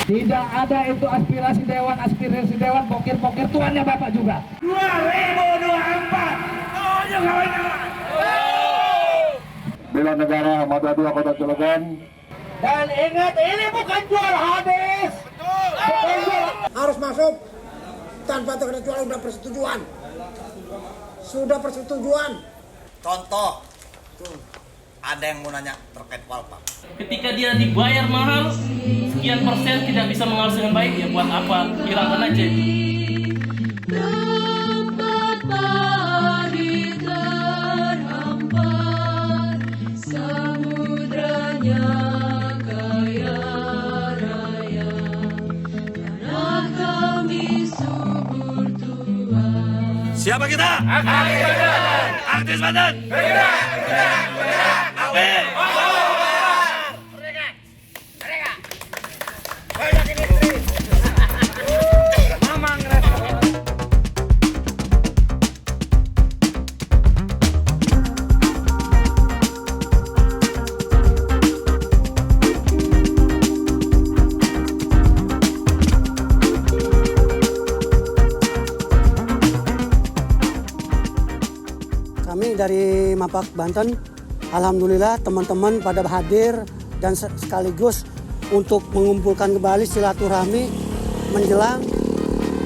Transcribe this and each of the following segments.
Tidak ada itu aspirasi dewan, pokir-pokir tuannya Bapak juga. 2024, tunjuk kawan-kawan. Bela negara Mada 2 Kota Cilegon. Dan ingat, ini bukan jual habis. Harus masuk tanpa terkecuali sudah persetujuan. Contoh, ada yang mau nanya terkait Walpak. Ketika dia dibayar mahal, sekian persen tidak bisa mengawasi dengan baik, ya buat apa? Hilangkan aja. Siapa kita? Aktivis Banten. Aktivis Banten. Bergerak, bergerak, bergerak. Amin. Kami dari Mapak Banten, alhamdulillah teman-teman pada hadir dan sekaligus untuk mengumpulkan kembali silaturahmi menjelang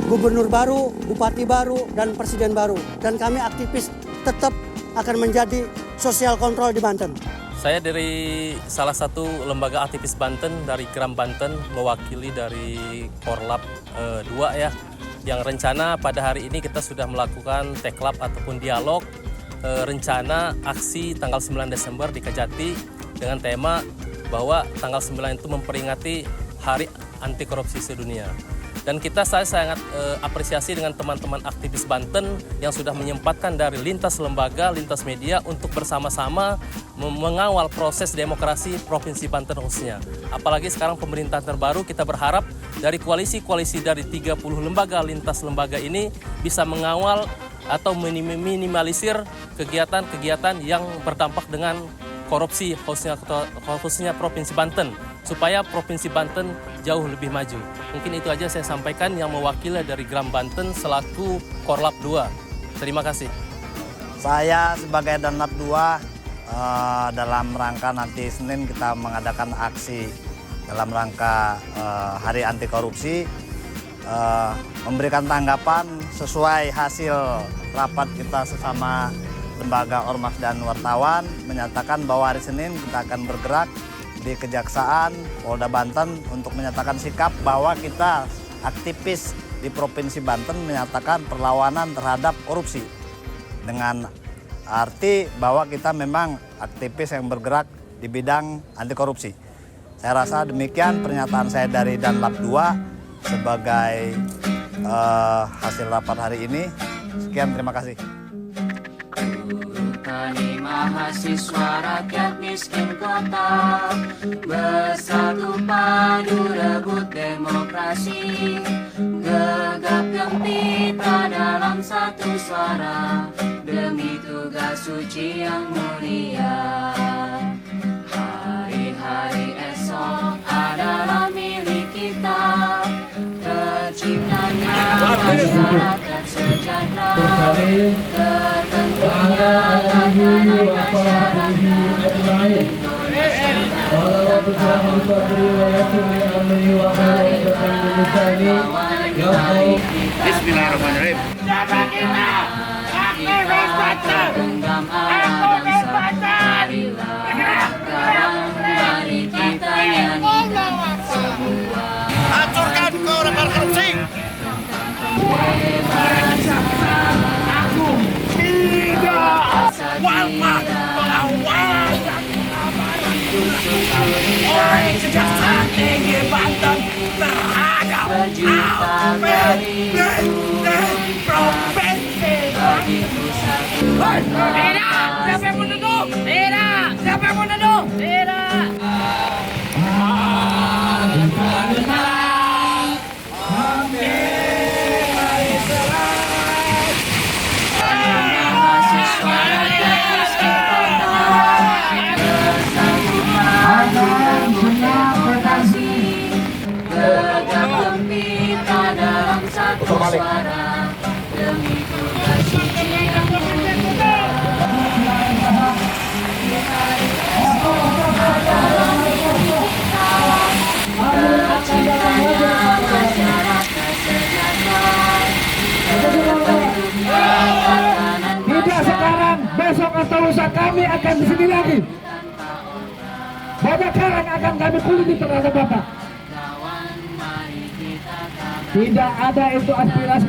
gubernur baru, bupati baru, dan presiden baru. Dan kami aktivis tetap akan menjadi sosial kontrol di Banten. Saya dari salah satu lembaga aktivis Banten, dari Gram Banten, mewakili dari Korlap 2 ya, yang rencana pada hari ini kita sudah melakukan teklap ataupun dialog rencana aksi tanggal 9 Desember di Kejati dengan tema bahwa tanggal 9 itu memperingati Hari Anti Korupsi Sedunia. Dan saya sangat apresiasi dengan teman-teman aktivis Banten yang sudah menyempatkan dari lintas lembaga, lintas media untuk bersama-sama mengawal proses demokrasi Provinsi Banten khususnya. Apalagi sekarang pemerintahan terbaru, kita berharap dari koalisi-koalisi dari 30 lembaga, lintas lembaga ini bisa mengawal atau minimalisir kegiatan-kegiatan yang berdampak dengan korupsi khususnya Provinsi Banten, supaya Provinsi Banten jauh lebih maju. Mungkin itu aja saya sampaikan yang mewakili dari Gram Banten selaku Korlap 2. Terima kasih. Saya sebagai Danlap 2 dalam rangka nanti Senin kita mengadakan aksi dalam rangka Hari Anti Korupsi, memberikan tanggapan sesuai hasil rapat kita sesama lembaga ormas dan wartawan, menyatakan bahwa hari Senin kita akan bergerak di Kejaksaan Polda Banten untuk menyatakan sikap bahwa kita aktivis di Provinsi Banten menyatakan perlawanan terhadap korupsi, dengan arti bahwa kita memang aktivis yang bergerak di bidang anti korupsi. Saya rasa demikian pernyataan saya dari Danlap 2 sebagai hasil rapat hari ini. Sekian, terima kasih. Tani mahasiswa rakyat miskin kota, bersatu padu rebut demokrasi, gegap gempita dalam satu suara, demi tugas suci yang mulia. Hari-hari esok adalah milik kita, terciptanya masyarakat sejahtera, tertentunya tatanan masyarakat Bismillahirrahmanirrahim. Siapa kita? Aktivis Banten. Aktivis Banten. Mari kita nyanyikan semua. Hancurkan korupsi. Aku tidak Walpak melawan oleh Kejaksaan Tinggi Banten terhadap Provinsi. Tidak! Siapa yang menuduh? Tidak! Siapa yang menuduh? Tidak! Bersatu padu demokrasi, balik. suara demi tugas suci dan mulia. Terciptanya masyarakat sejahtera. Tidak sekarang, besok atau lusa kami akan di sini lagi. Banyak hal yang akan kami kuliti terhadap Bapak. Tidak ada itu aspirasi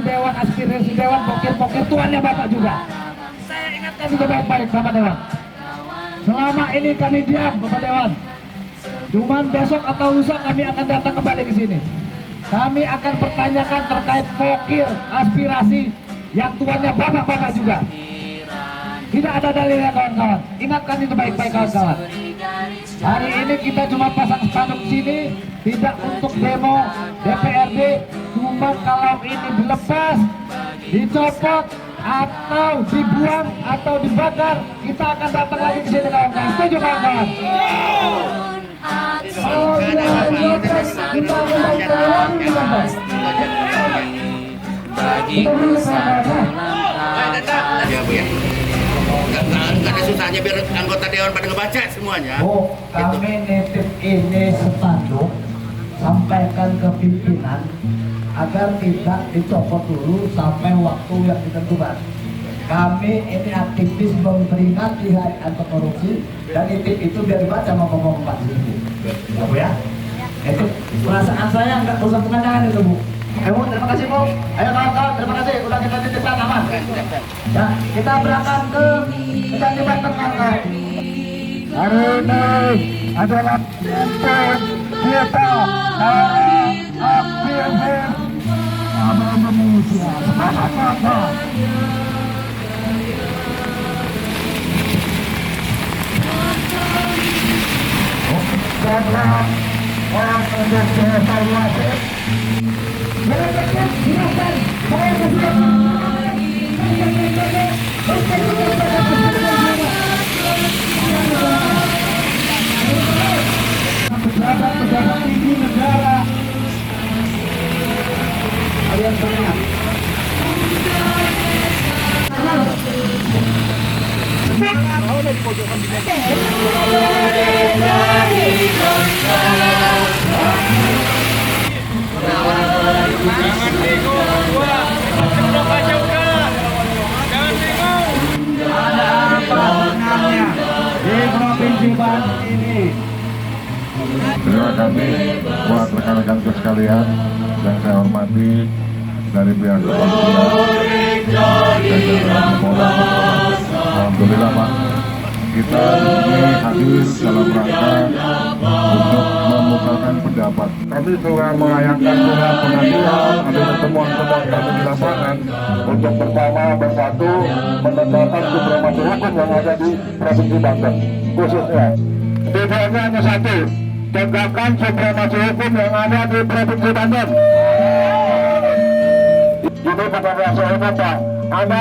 dewan, pokir-pokir tuannya Bapak juga. Saya ingatkan juga baik-baik Bapak Dewan. Selama ini kami diam Bapak Dewan. Cuman besok atau lusa kami akan datang kembali ke sini. Kami akan pertanyakan terkait pokir aspirasi yang tuannya Bapak-Bapak juga. Tidak ada dalilnya kawan-kawan. Ingatkan itu baik-baik kawan-kawan. Hari ini kita cuma pasang spanduk sini, tidak untuk demo DPRD. Cuma kalau ini dilepas, dicopot, atau dibuang, atau dibakar, kita akan datang lagi ke sini kawan-kawan. Setuju kawan-kawan? Kita akan bagi kesatuan Ya Bu ya. Nggak ada susahnya biar anggota dewan pada ngebaca semuanya. Bu, kami nitip ini spanduk sampaikan ke pimpinan agar tidak dicopot dulu sampai waktu yang ditentukan. Kami ini aktivis memperingati Hari Anti Korupsi dan nitip itu biar dibaca sama Bapak sini. Ya Bu ya? Itu perasaan saya nggak usah tenang itu Bu. Ayo Bu, terima kasih Bu. Ayo kawan-kawan, terima kasih udah kita titipkan aman. Ya, kita berangkat ke Kecamatan kawan-kawan. Hari ini adalah tempat kita para aktivis Indonesia. Semangat kawan-kawan. Setelah orang menjadi evaluasi, silakan saya pejabat tinggi negara kalian banyak. Jangan bingung, udah baca udah. Jangan bingung. Ada apa sebenarnya di Provinsi Banten ini? Terima kasih buat rekan-rekan sekalian yang saya hormati dari pihak kepolisian, jajaran Polda. Alhamdulillah Pak, kita ini hadir dalam rangka untuk memutarkan pendapat. Kami juga melayangkan surat pengaduan, ada temuan-temuan kami di lapangan untuk bersatu menegakkan supremasi hukum yang ada di Provinsi Banten, khususnya. Tujuannya hanya satu, tegakkan supremasi hukum yang ada di Provinsi Banten. Ini bukan bahasa umum Pak, ada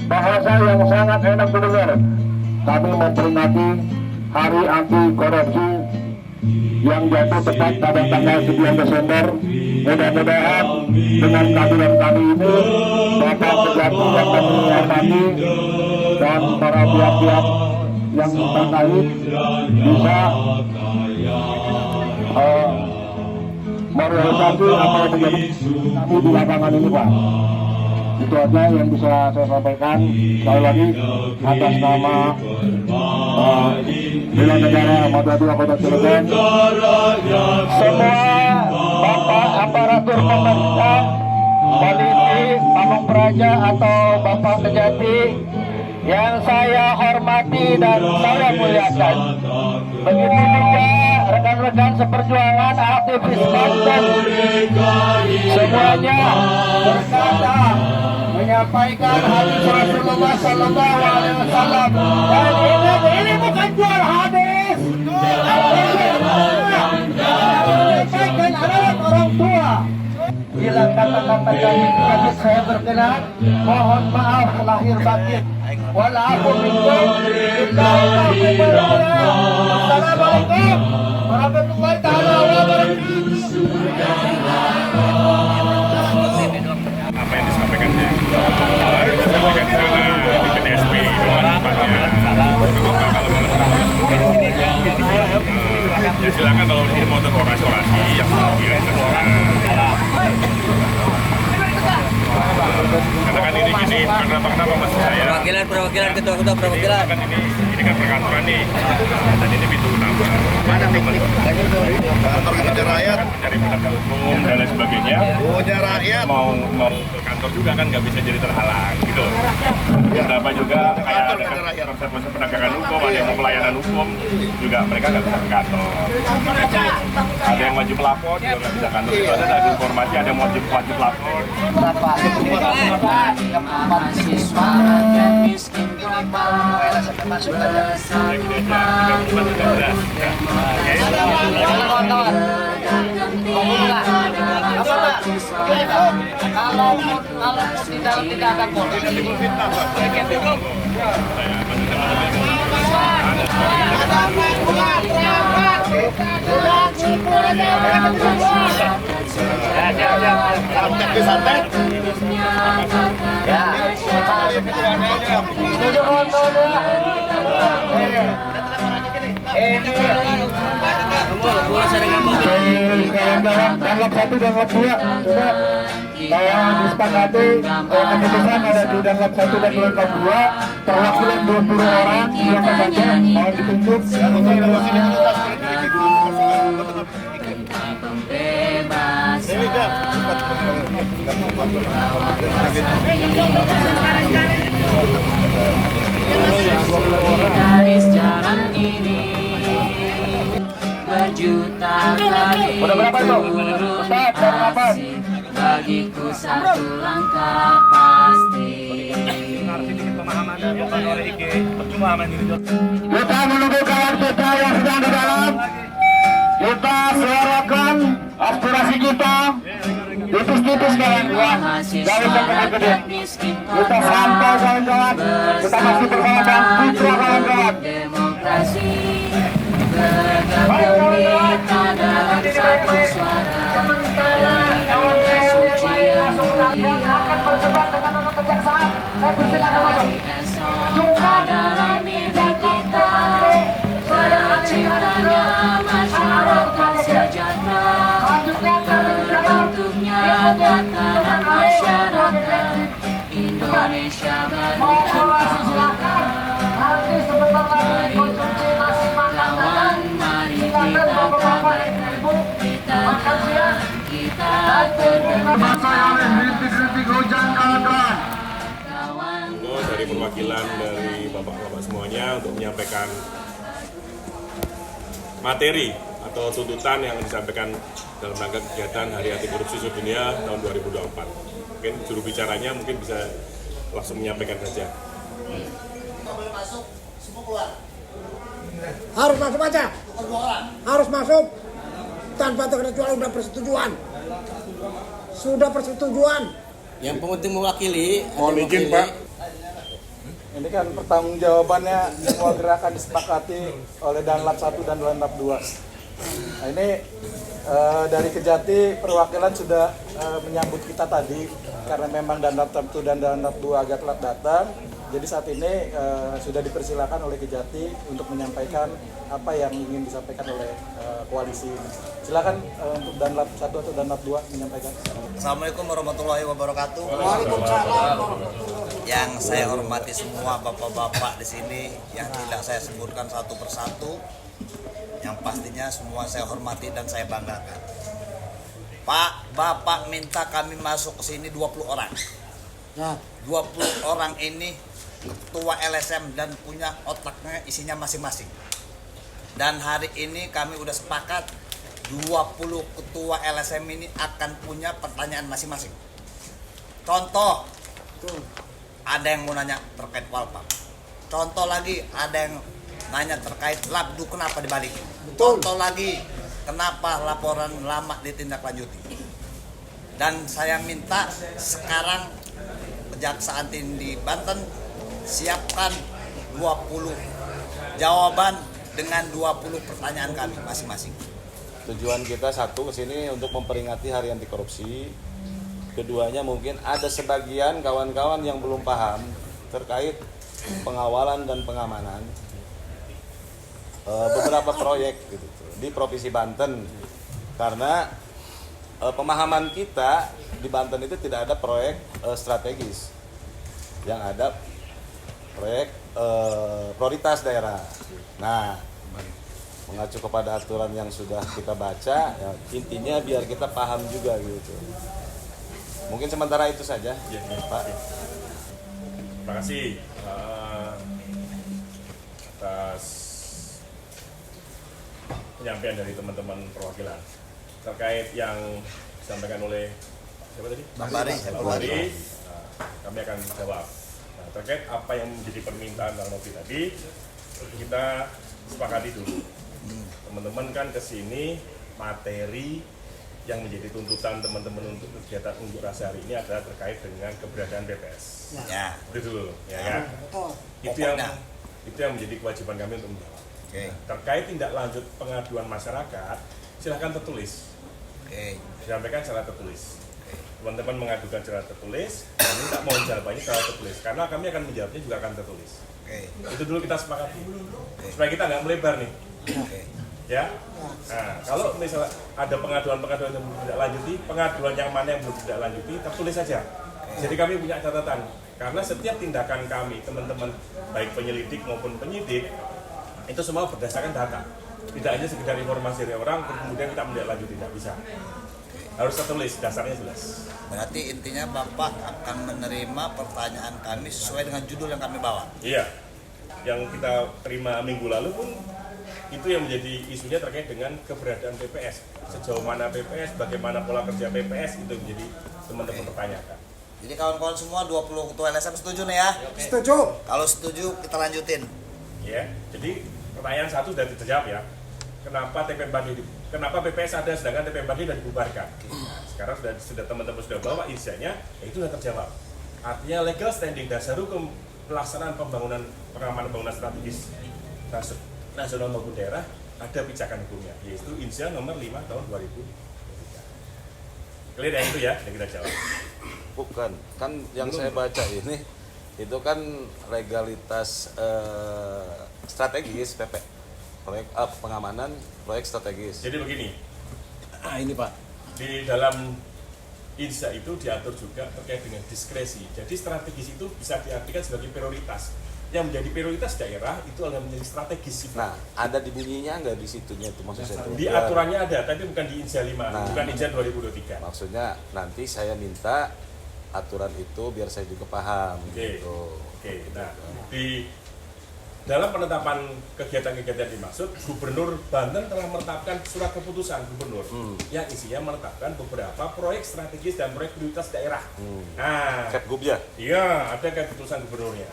bahasa yang sangat enak didengar. Kami memperingati Hari Anti Korupsi yang jatuh tepat pada tanggal 9 Desember. Mudah-mudahan dengan kehadiran kami ini, Bapak Sejati yang kami hormati dan para pihak-pihak yang terkait bisa merealisasi apa yang menjadi kami di lapangan ini Pak. Itu aja yang bisa saya sampaikan. Sekali lagi atas nama Bela Negara Mada 2 Kota Cilegon, semua Bapak aparatur pemerintah, polisi, Pamong Praja atau Bapak Sejati yang saya hormati dan saya muliakan. Begitu juga rekan-rekan seperjuangan aktivis Banten, semuanya berkata menyampaikan hadis Rasulullah Sallallahu Alaihi Wasallam. Dan ini bukan jual hadis, menyampaikan adalah orang tua. Bila kata-kata kami saya berkenan, mohon maaf lahir batin. Walaupun minkum, Assalamualaikum warahmatullahi taala wabarakatuh. Ya silakan kalau ini mau orasi yang ya itu orang. Karena kan ini gini, kenapa maksud saya? Perwakilan ketua perwakilan. Kan ini kan perkantoran nih, dan ini pintu utama. Kantor kerja rakyat, Mencari pendapat hukum dan lain sebagainya. punya rakyat. Mau ke kantor juga kan nggak bisa jadi terhalang gitu. Beberapa juga kayak ada kan konsep penegakan hukum, ada yang mau pelayanan hukum juga mereka nggak bisa ke kantor. Ada yang wajib lapor juga nggak bisa kantor. Itu ada informasi ada yang wajib lapor. Mahasiswa dan miskin global bersama Danlap 1 dan Danlap 2 sudah disepakati keputusan ada di Danlap 1 dan Danlap 2 perwakilan 20 orang silakan saja mau ditunjuk garis jalan ini berjuta kali turun bagiku satu langkah pasti. kita menunggu kawan kita yang sedang di dalam. Kita suarakan aspirasi kita tipis-tipis kawan-kawan, jangan sampai gede. Kita santai kawan-kawan, kita masih bersama dan putra kawan-kawan. Demokrasi bergabung kita dalam satu suara. Suci yang mulia hari esok adalah mimpi kita. Terciptanya masyarakat sejahtera, terbentuknya tatanan masyarakat Indonesia berdaulat. Kawan, mari kita kabarkan kita terbentuk. Dari perwakilan dari bapak-bapak semuanya untuk menyampaikan materi atau tuntutan yang disampaikan dalam rangka kegiatan Hari Anti Korupsi Sedunia tahun 2024. Mungkin juru bicaranya mungkin bisa langsung menyampaikan saja. Harus masuk aja, harus masuk tanpa terkecuali sudah persetujuan. Yang penting mewakili. Mohon izin Pak. Ini kan pertanggungjawabannya semua gerakan disepakati oleh Danlap 1 dan Danlap 2. Nah ini dari Kejati perwakilan sudah menyambut kita tadi karena memang Danlap 1 dan Danlap 2 agak telat datang. Jadi saat ini sudah dipersilakan oleh Kejati untuk menyampaikan apa yang ingin disampaikan oleh koalisi ini. Silakan untuk Danlap 1 atau Danlap 2 menyampaikan. Assalamualaikum warahmatullahi wabarakatuh. Yang saya hormati semua bapak-bapak di sini yang tidak saya sebutkan satu persatu, yang pastinya semua saya hormati dan saya banggakan. Pak, Bapak minta kami masuk ke sini 20 orang. 20 orang ini ketua LSM dan punya otaknya isinya masing-masing. Dan hari ini kami udah sepakat 20 ketua LSM ini akan punya pertanyaan masing-masing. Contoh, ada yang mau nanya terkait Walpam. Contoh lagi, ada yang nanya terkait Labdu kenapa dibalik. Contoh lagi, kenapa laporan lama ditindaklanjuti. Dan saya minta sekarang Kejaksaan Tinggi Banten siapkan 20 jawaban dengan 20 pertanyaan kami masing-masing. Tujuan kita satu kesini untuk memperingati Hari Anti Korupsi. Keduanya mungkin ada sebagian kawan-kawan yang belum paham terkait pengawalan dan pengamanan beberapa proyek gitu. di Provinsi Banten. Karena pemahaman kita di Banten itu tidak ada proyek strategis, yang ada proyek prioritas daerah. Nah, mengacu kepada aturan yang sudah kita baca, ya, intinya biar kita paham juga gitu. Mungkin sementara itu saja, ya, Pak. Terima kasih atas penyampaian dari teman-teman perwakilan terkait yang disampaikan oleh siapa tadi? Bang Bari. Kami akan jawab. Nah, terkait apa yang menjadi permintaan Bang Novi tadi, kita sepakati dulu. Teman-teman kan kesini materi yang menjadi tuntutan teman-teman untuk kegiatan unjuk rasa hari ini adalah terkait dengan keberadaan BPS. Ya. Itu dulu, ya kan? Itu yang menjadi kewajiban kami untuk menjawab. Oke. Terkait tindak lanjut pengaduan masyarakat, silahkan tertulis. Oke. Disampaikan secara tertulis. Teman-teman mengadukan secara tertulis, kami tak mau jawabannya secara tertulis, karena kami akan menjawabnya juga akan tertulis. Itu dulu kita sepakati, supaya kita nggak melebar nih. Ya. Nah, kalau misalnya ada pengaduan-pengaduan yang belum tidak lanjuti, pengaduan yang mana yang belum tidak lanjuti, tertulis saja. Jadi kami punya catatan, karena setiap tindakan kami, teman-teman, baik penyelidik maupun penyidik, itu semua berdasarkan data. Tidak hanya sekedar informasi dari orang, kemudian kita menindaklanjuti, tidak bisa. Harus tertulis, dasarnya jelas. Berarti intinya Bapak akan menerima pertanyaan kami sesuai dengan judul yang kami bawa. Iya, yang kita terima minggu lalu pun itu yang menjadi isunya terkait dengan keberadaan PPS. Sejauh mana PPS, bagaimana pola kerja PPS, itu menjadi teman-teman pertanyakan. Jadi kawan-kawan semua 20 ketua LSM setuju nih ya? Setuju. Kalau setuju kita lanjutin. Ya, jadi pertanyaan satu sudah terjawab ya. Kenapa PPS ada sedangkan TPMPD sudah dibubarkan? Sekarang sudah teman-teman sudah bawa isinya, ya itu sudah terjawab. Artinya legal standing dasar hukum pelaksanaan pengamanan bangunan strategis nasional maupun daerah ada pijakan hukumnya, yaitu Insia nomor 5 tahun 2023. Clear ya itu ya yang kita jawab. Bukan, kan yang saya baca ini itu kan legalitas strategis PP, proyek pengamanan proyek strategis. Jadi begini, ini Pak, di dalam INSA itu diatur juga terkait dengan diskresi. Jadi strategis itu bisa diartikan sebagai prioritas. Yang menjadi prioritas daerah itu adalah menjadi strategis. Nah, ada di bunyinya nggak di situnya itu maksud saya? Di aturannya ada, tapi bukan di INSA 5, bukan INSA 2023. Maksudnya nanti saya minta aturan itu biar saya juga paham. Gitu. Oke. Nah, di dalam penetapan kegiatan-kegiatan dimaksud, Gubernur Banten telah menetapkan surat keputusan Gubernur yang isinya menetapkan beberapa proyek strategis dan proyek prioritas daerah. Nah, Kepgub ya? Iya, ada keputusan Gubernurnya.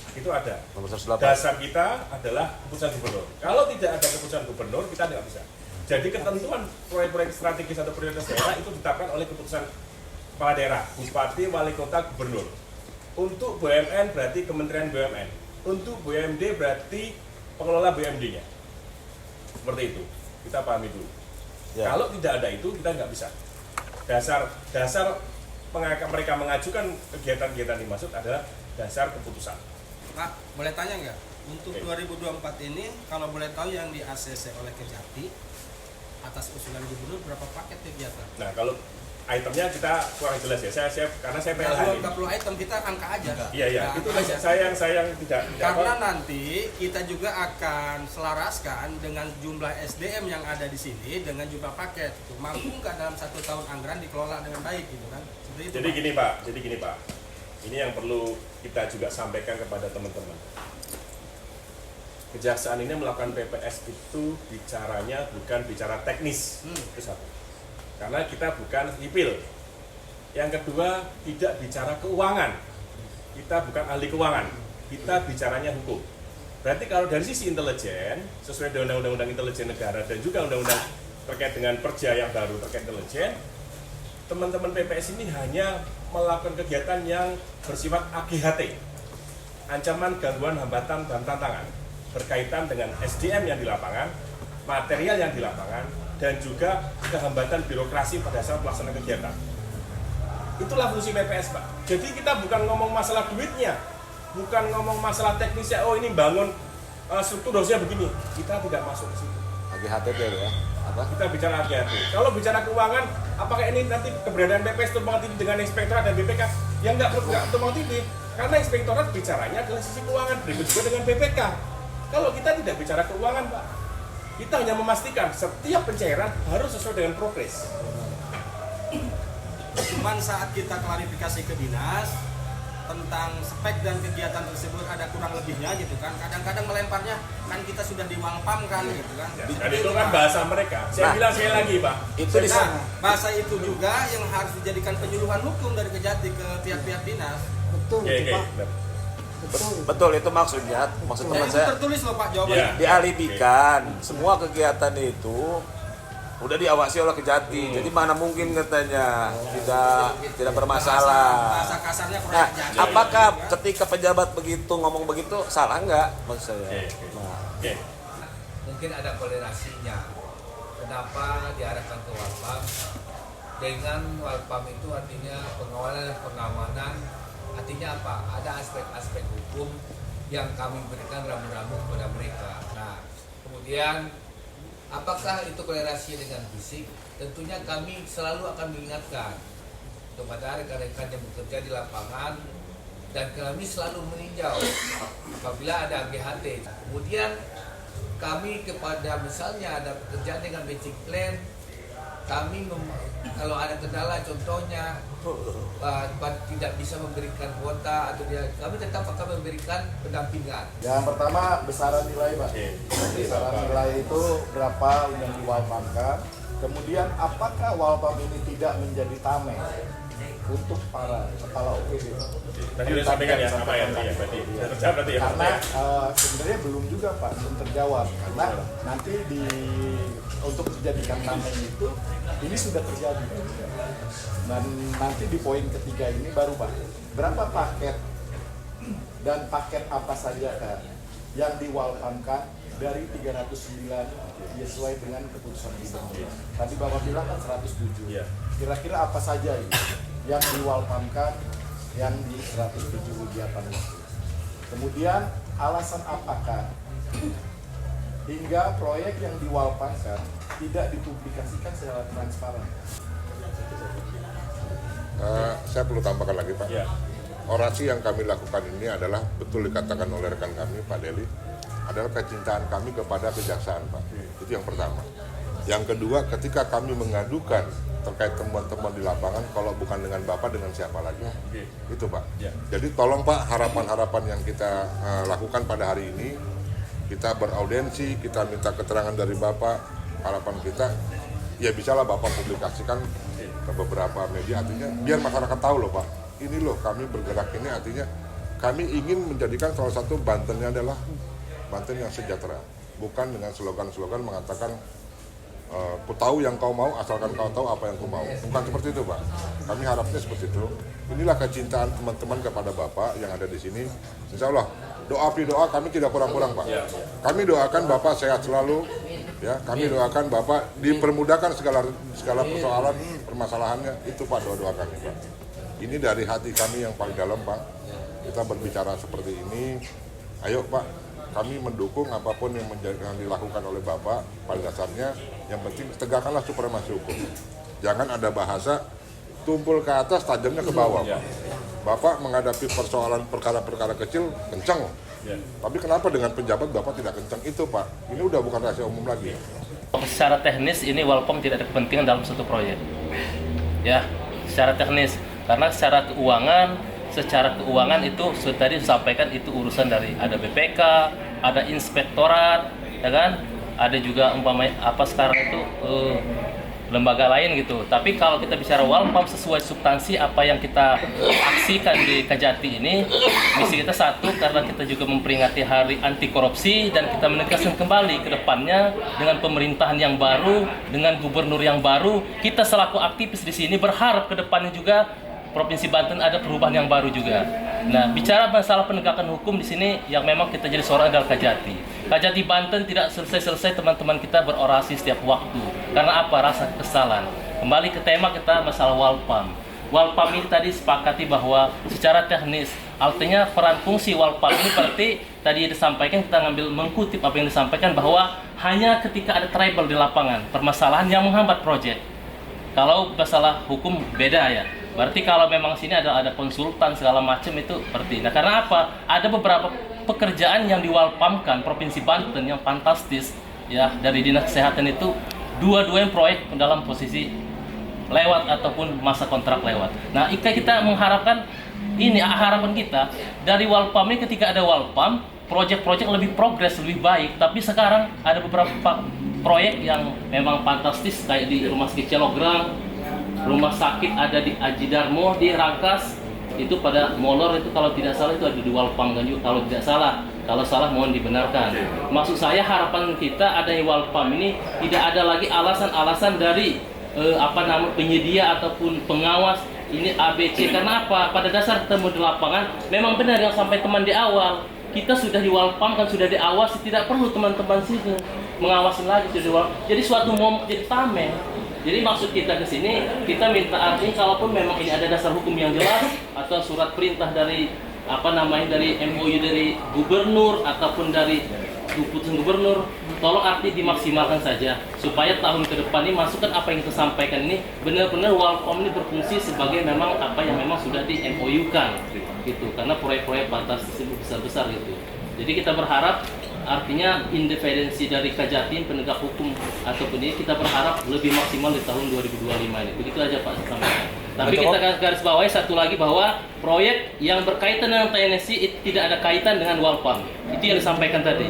Itu ada. Nomor 108. Dasar kita adalah keputusan Gubernur. Kalau tidak ada keputusan Gubernur, kita tidak bisa. Jadi ketentuan proyek-proyek strategis atau prioritas daerah itu ditetapkan oleh keputusan kepala daerah, Bupati, Wali Kota, Gubernur. Untuk BUMN berarti Kementerian BUMN. Untuk BUMD berarti pengelola BUMD-nya. Seperti itu. Kita pahami dulu. Ya. Kalau tidak ada itu, kita nggak bisa. Dasar mereka mengajukan kegiatan-kegiatan dimaksud adalah dasar keputusan. Pak, boleh tanya nggak? Untuk 2024 ini, kalau boleh tahu yang di ACC oleh Kejati, atas usulan Gubernur berapa paket kegiatan? Nah, kalau itemnya kita kurang jelas ya. Karena saya PLH. 20 item kita angka aja. Iya. Itu sayang tidak. Karena nanti kita juga akan selaraskan dengan jumlah SDM yang ada di sini dengan jumlah paket. Mampu nggak dalam 1 tahun anggaran dikelola dengan baik gitu kan? Itu, Jadi gini Pak. Ini yang perlu kita juga sampaikan kepada teman-teman. Kejaksaan ini melakukan PPS itu bicaranya bukan bicara teknis. Itu satu. Karena kita bukan sipil. Yang kedua, tidak bicara keuangan. Kita bukan ahli keuangan. Kita bicaranya hukum. Berarti kalau dari sisi intelijen, sesuai dengan Undang-Undang Intelijen Negara dan juga Undang-Undang terkait dengan Perja yang baru terkait intelijen, teman-teman PPS ini hanya melakukan kegiatan yang bersifat AGHT, ancaman, gangguan, hambatan, dan tantangan berkaitan dengan SDM yang di lapangan, material yang di lapangan, dan juga kehambatan birokrasi pada saat pelaksanaan kegiatan. Itulah fungsi PPS, Pak. Jadi kita bukan ngomong masalah duitnya, bukan ngomong masalah teknisnya, oh ini bangun struktur harusnya begini. Kita tidak masuk ke situ. HTT ya. Apa? Kita bicara hati-hati. Kalau bicara keuangan, apakah ini nanti keberadaan BPS tumpang tindih dengan inspektorat dan BPK? Yang nggak tumpang tindih, karena inspektorat bicaranya adalah sisi keuangan, berikut juga dengan BPK. Kalau kita tidak bicara keuangan, Pak, kita hanya memastikan setiap pencairan harus sesuai dengan progres. Cuman saat kita klarifikasi ke dinas tentang spek dan kegiatan tersebut ada kurang lebihnya gitu kan, kadang-kadang melemparnya kan kita sudah di Walpam kan gitu kan. Dan itu kan bahasa mereka. Saya bilang sekali lagi, Pak. Itu bahasa itu juga yang harus dijadikan penyuluhan hukum dari Kejati ke pihak-pihak dinas. Betul, Pak. Betul, itu maksudnya. Maksud teman Itu saya tertulis loh Pak jawabannya. dialibikan. Semua kegiatan itu udah diawasi oleh Kejati. Jadi mana mungkin katanya tidak bermasalah. Bahasa kasarnya kurang Nah, ajar. apakah ketika pejabat begitu ngomong begitu salah nggak maksud saya? Mungkin ada kolerasinya. Kenapa diarahkan ke Walpam? Dengan Walpam itu artinya pengawalan dan pengamanan. Artinya apa? Ada aspek-aspek hukum yang kami berikan ramu-ramu kepada mereka. Nah, kemudian apakah itu kolerasi dengan fisik? Tentunya kami selalu akan mengingatkan kepada rekan-rekan yang bekerja di lapangan, dan kami selalu meninjau apabila ada AGHT. Kemudian kami kepada misalnya ada pekerjaan dengan matching plan, kami kalau ada kendala contohnya tidak bisa memberikan kuota atau kami tetap akan memberikan pendampingan. Yang pertama besaran nilai Pak. Besaran nilai itu berapa yang diwalpamkan. Kemudian apakah Walpam ini tidak menjadi tameng untuk para kepala OPD? Tadi sudah sampaikan ya apa ya berarti. Terjawab berarti ya. Karena sebenarnya belum juga Pak, belum terjawab. Karena nanti untuk dijadikan tameng itu ini sudah terjadi. Dan nanti di poin ketiga ini baru Pak, berapa paket dan paket apa saja kan yang diwalpamkan dari 309 sesuai dengan keputusan gubernur. Tadi Bapak bilang kan 107. Kira-kira apa saja ini yang diwalpamkan yang di 107 kegiatan itu. Kemudian alasan apakah hingga proyek yang diwalpamkan tidak dipublikasikan secara transparan? Saya perlu tambahkan lagi Pak. Orasi yang kami lakukan ini adalah betul dikatakan oleh rekan kami Pak Deli, adalah kecintaan kami kepada kejaksaan Pak. Itu yang pertama. Yang kedua, ketika kami mengadukan terkait temuan-temuan di lapangan, kalau bukan dengan Bapak, dengan siapa lagi? Itu Pak. Jadi tolong Pak, harapan-harapan yang kita lakukan pada hari ini, kita beraudiensi, kita minta keterangan dari Bapak, harapan kita, ya bisalah Bapak publikasikan ke beberapa media, artinya biar masyarakat tahu loh Pak, ini loh kami bergerak ini, artinya kami ingin menjadikan salah satu Bantennya adalah Banten yang sejahtera, bukan dengan slogan-slogan mengatakan ku tahu yang kau mau asalkan kau tahu apa yang ku mau, bukan seperti itu Pak. Kami harapnya seperti itu. Inilah kecintaan teman-teman kepada Bapak yang ada di sini. Insya Allah doa kami tidak kurang-kurang Pak. Kami doakan Bapak sehat selalu, ya. Kami doakan Bapak dipermudahkan segala persoalan permasalahannya, itu Pak doa kami Pak. Ini dari hati kami yang paling dalam Pak. Kita berbicara seperti ini, ayo Pak. Kami mendukung apapun yang dilakukan oleh Bapak. Pada dasarnya yang penting tegakkanlah supremasi hukum. Jangan ada bahasa tumpul ke atas, tajamnya ke bawah Pak. Bapak menghadapi persoalan perkara-perkara kecil kencang. Tapi kenapa dengan pejabat Bapak tidak kencang? Itu Pak, ini udah bukan rahasia umum lagi. Secara teknis ini Walpam tidak ada kepentingan dalam satu proyek. Ya, secara teknis. Karena secara keuangan itu tadi disampaikan itu urusan dari ada BPK, ada inspektorat, ya kan? Ada juga umpamanya apa sekarang itu lembaga lain gitu. Tapi kalau kita bicara Walpam sesuai substansi apa yang kita aksikan di Kejati ini, misi kita satu karena kita juga memperingati Hari Anti Korupsi dan kita menegaskan kembali ke depannya dengan pemerintahan yang baru, dengan gubernur yang baru, kita selaku aktivis di sini berharap ke depannya juga Provinsi Banten ada perubahan yang baru juga. Nah, bicara masalah penegakan hukum di sini yang memang kita jadi seorang adalah Kejati. Kejati Banten tidak selesai-selesai teman-teman kita berorasi setiap waktu. Karena apa? Rasa kekesalan. Kembali ke tema kita masalah Walpam. Walpam ini tadi sepakati bahwa secara teknis Artinya peran fungsi Walpam ini berarti tadi disampaikan, kita mengkutip apa yang disampaikan bahwa hanya ketika ada trouble di lapangan, permasalahan yang menghambat proyek. Kalau masalah hukum beda ya. Berarti kalau memang sini ada konsultan segala macam itu seperti. Nah, karena apa? Ada beberapa pekerjaan yang diwalpamkan Provinsi Banten yang fantastis ya dari Dinas Kesehatan itu dua-duanya proyek dalam posisi lewat ataupun masa kontrak lewat. Nah, kita mengharapkan ini harapan kita dari Walpam ini, ketika ada Walpam, proyek-proyek lebih progres, lebih baik. Tapi sekarang ada beberapa proyek yang memang fantastis kayak di Rumah Sakit Celograng, rumah sakit ada di Aji Darmo di Rangkas, itu pada molor itu kalau tidak salah itu ada di Walpam kan juga kalau tidak salah. Kalau salah mohon dibenarkan. Maksud saya harapan kita adanya Walpam ini tidak ada lagi alasan-alasan dari penyedia ataupun pengawas ini ABC. Karena apa? Pada dasar ketemu di lapangan memang benar yang sampai teman di awal, kita sudah di Walpam kan sudah diawasi, tidak perlu teman-teman sini mengawasi lagi sudah. Jadi suatu momen jadi tameng. Jadi maksud kita ke sini, kita minta artinya kalaupun memang ini ada dasar hukum yang jelas atau surat perintah dari dari MOU dari gubernur ataupun dari keputusan gubernur, tolong arti dimaksimalkan saja supaya tahun ke depan ini masukan apa yang kita sampaikan ini benar-benar Walpam ini berfungsi sebagai memang apa yang memang sudah di MOU-kan gitu, karena proyek-proyek batas besar-besar gitu. Jadi kita berharap artinya independensi dari Kajati penegak hukum ataupun ini kita berharap lebih maksimal di tahun 2025 ini. Begitu aja Pak sampaikan. Tapi kita garis bawahi satu lagi bahwa proyek yang berkaitan dengan TNSI itu tidak ada kaitan dengan Walpam. Itu yang disampaikan tadi.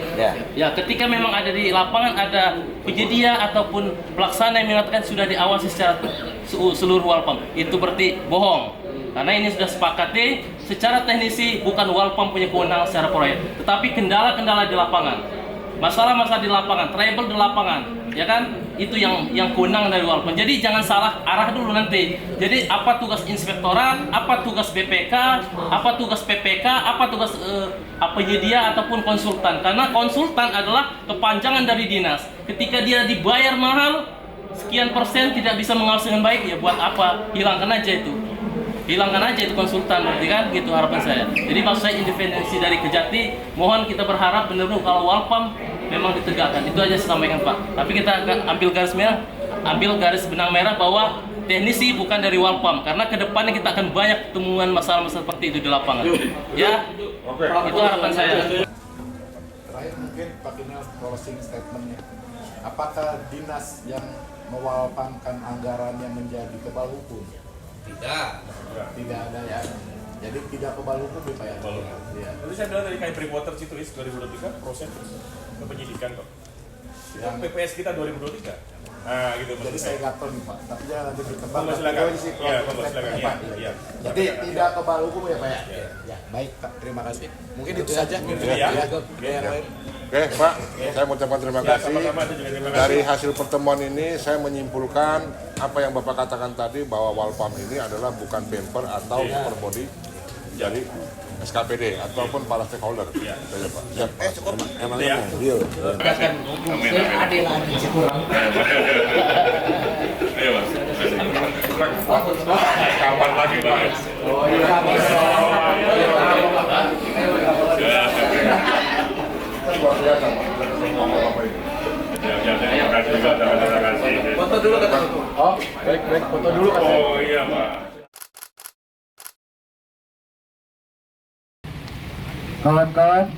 Ya, ketika memang ada di lapangan ada penyedia ataupun pelaksana yang mengatakan sudah diawasi secara seluruh Walpam, itu berarti bohong. Karena ini sudah sepakati secara teknisi bukan Walpam punya kewenangan secara proyek, tetapi kendala-kendala di lapangan, masalah-masalah di lapangan, trouble di lapangan, ya kan? Itu yang kewenangan dari Walpam. Jadi jangan salah arah dulu nanti. Jadi apa tugas inspektorat, apa tugas BPK, apa tugas PPK, apa tugas penyedia ataupun konsultan. Karena konsultan adalah kepanjangan dari dinas. Ketika dia dibayar mahal, sekian persen tidak bisa mengawasi dengan baik, ya buat apa? Hilangkan aja itu. Hilangkan aja itu konsultan, berarti kan gitu harapan saya. Jadi maksud saya independensi dari Kejati, mohon kita berharap benar-benar kalau Walpam memang ditegakkan. Itu aja saya sampaikan Pak. Tapi kita ambil garis merah, ambil garis benang merah bahwa teknisi bukan dari Walpam, karena kedepannya kita akan banyak temuan masalah-masalah seperti itu di lapangan. Ya, itu harapan saya. Terakhir mungkin Pak Kinal closing statementnya. Apakah dinas yang mewalpamkan anggaran yang menjadi kebal hukum? Tidak ada ya. Jadi tidak kebal hukum ya Pak ya? Ya. Jadi saya bilang dari kayak Breakwater Cituis 2023 proses ke penyidikan kok. Itu PPS kita 2023. Nah gitu. Jadi saya gatel nih Pak, tapi jangan nanti berkembang. Silakan. Iya. Jadi tidak kebal hukum ya Pak ya? Ya. Baik Pak, terima kasih. Mungkin itu saja. Oke Pak, saya mengucapkan terima kasih. Dari hasil pertemuan ini saya menyimpulkan apa yang Bapak katakan tadi bahwa Walpam ini adalah bukan bumper atau superbody dari SKPD ataupun para stakeholder. Saja Pak. Siap Pak. Cukup. Emang deal. Akan adil lagi kurang. Ayo Mas. Kapan lagi Pak? Oh iya. Luar biasa Pak. Terima kasih juga, terima kasih. Foto dulu kata. Oh, baik, foto dulu kata. Oh iya Pak. Kawan-kawan,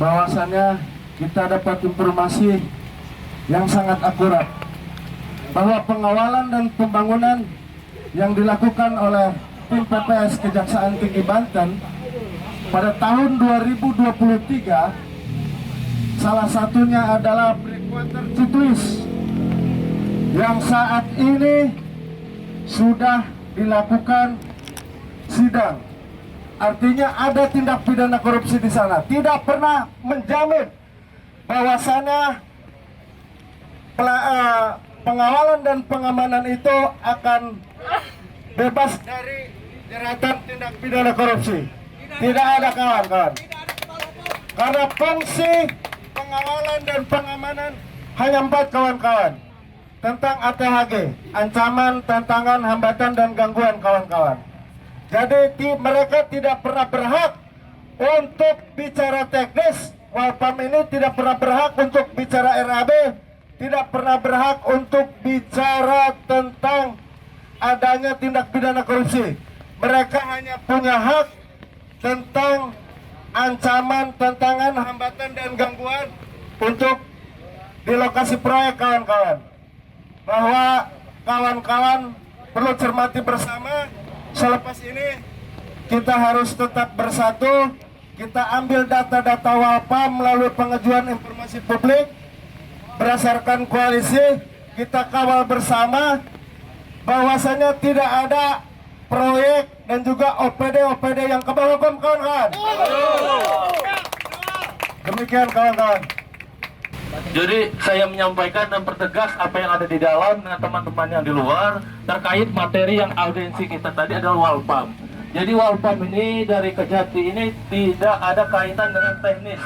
bahwasannya kita dapat informasi yang sangat akurat bahwa pengawalan dan pembangunan yang dilakukan oleh tim PPS Kejaksaan Tinggi Banten pada tahun 2023 salah satunya adalah Breakwater Cituis yang saat ini sudah dilakukan sidang. Artinya ada tindak pidana korupsi di sana. Tidak pernah menjamin bahwasannya pengawalan dan pengamanan itu akan bebas dari jeratan tindak pidana korupsi. Tidak ada kawan-kawan. Karena fungsi pengawalan dan pengamanan hanya 4 kawan-kawan. Tentang ATHG, ancaman, tantangan, hambatan, dan gangguan kawan-kawan. Jadi mereka tidak pernah berhak untuk bicara teknis. Walpam ini tidak pernah berhak untuk bicara RAB, tidak pernah berhak untuk bicara tentang adanya tindak pidana korupsi. Mereka hanya punya hak tentang ancaman, tantangan, hambatan, dan gangguan untuk di lokasi proyek, kawan-kawan. Bahwa kawan-kawan perlu cermati bersama, selepas ini kita harus tetap bersatu. Kita ambil data-data Walpam melalui pengajuan informasi publik berdasarkan koalisi. Kita kawal bersama bahwasanya tidak ada proyek dan juga OPD yang kebal hukum, kawan-kawan. Demikian, kawan-kawan. Jadi saya menyampaikan dan pertegas apa yang ada di dalam dengan teman-teman yang di luar terkait materi yang audiensi kita tadi adalah Walpam. Jadi Walpam ini dari Kejati ini tidak ada kaitan dengan teknis.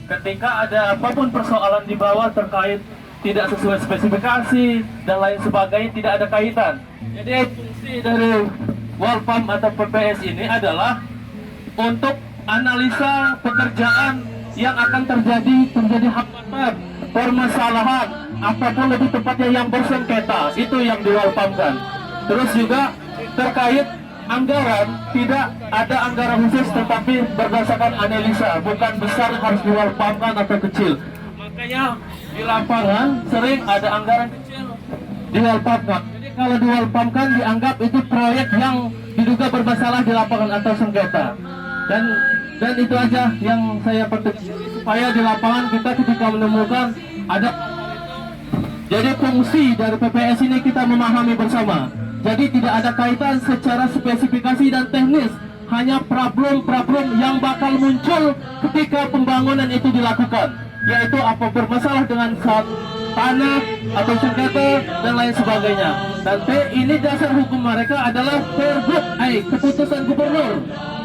Ketika ada apapun persoalan di bawah terkait tidak sesuai spesifikasi dan lain sebagainya, tidak ada kaitan. Jadi fungsi dari Walpam atau PPS ini adalah untuk analisa pekerjaan yang akan terjadi hambatan, permasalahan, apapun lebih tepatnya yang bersengketa, itu yang diwalpamkan. Terus juga terkait anggaran, tidak ada anggaran khusus tetapi berdasarkan analisa, bukan besar harus diwalpamkan atau kecil. Makanya di lapangan sering ada anggaran kecil diwalpamkan. Jadi kalau diwalpamkan dianggap itu proyek yang diduga bermasalah di lapangan atau sengketa. Dan itu aja yang saya pertegas supaya di lapangan kita ketika menemukan ada. Jadi fungsi dari PPS ini kita memahami bersama. Jadi tidak ada kaitan secara spesifikasi dan teknis, hanya problem-problem yang bakal muncul ketika pembangunan itu dilakukan, yaitu apa bermasalah dengan tanah atau sengketa dan lain sebagainya. Dan ini dasar hukum mereka adalah Pergub, keputusan gubernur.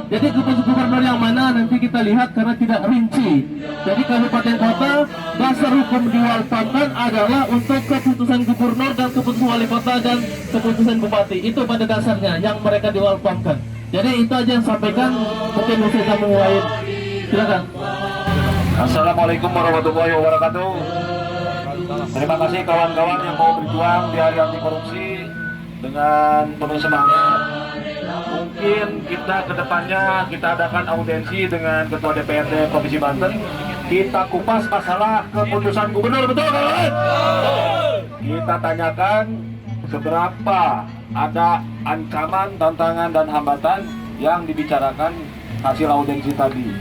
Jadi keputusan gubernur yang mana nanti kita lihat karena tidak rinci. Jadi kabupaten kota dasar hukum diwalpamkan adalah untuk keputusan gubernur dan keputusan wali kota dan keputusan bupati. Itu pada dasarnya yang mereka diwalpamkan. Jadi itu aja yang sampaikan. Mungkin bisa kami mulai. Silakan. Assalamualaikum warahmatullahi wabarakatuh. Terima kasih kawan-kawan yang mau berjuang di hari anti korupsi dengan penuh semangat. Mungkin kita kedepannya kita adakan audiensi dengan Ketua DPRD Provinsi Banten. Kita kupas masalah keputusan gubernur, betul kan? Kita tanyakan seberapa ada ancaman, tantangan, dan hambatan yang dibicarakan hasil audiensi tadi.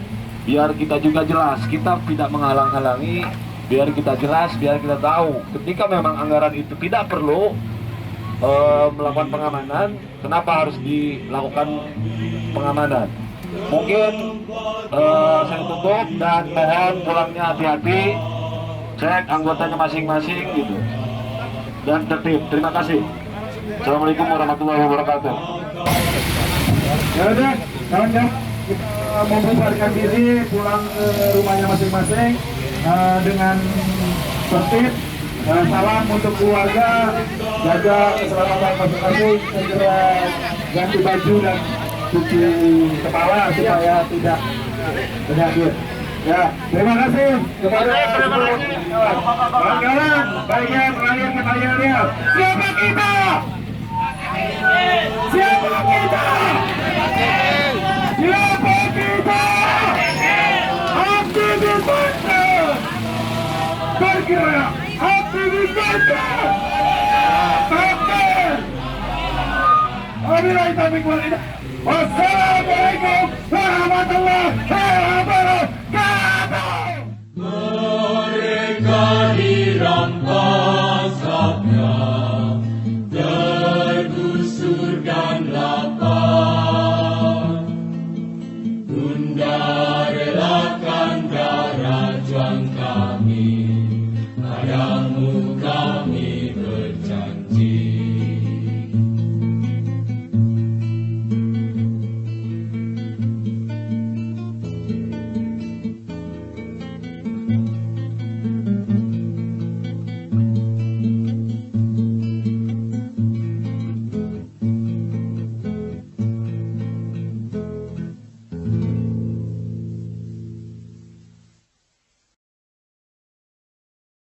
Biar kita juga jelas, kita tidak menghalang-halangi. Biar kita jelas, biar kita tahu ketika memang anggaran itu tidak perlu melakukan pengamanan, kenapa harus dilakukan pengamanan. Mungkin saya tutup dan mohon pulangnya hati-hati, cek anggotanya masing-masing gitu dan tertib. Terima kasih. Assalamualaikum warahmatullahi wabarakatuh. Ya udah, kawan-kawan, kita membubarkan diri pulang ke rumahnya masing-masing dengan tertib. Salam untuk keluarga, jaga keselamatan masing-masing, segera ganti baju dan cuci kepala supaya tidak penyakit. Ya, terima kasih kepada kawan-kawan, bagian rakyat Ketayarian. Siapa kita? Siapa kita? Siapa kita? Aktivis Banten bergerak. Aktivis Banten. Wassalamualaikum warahmatullahi wabarakatuh.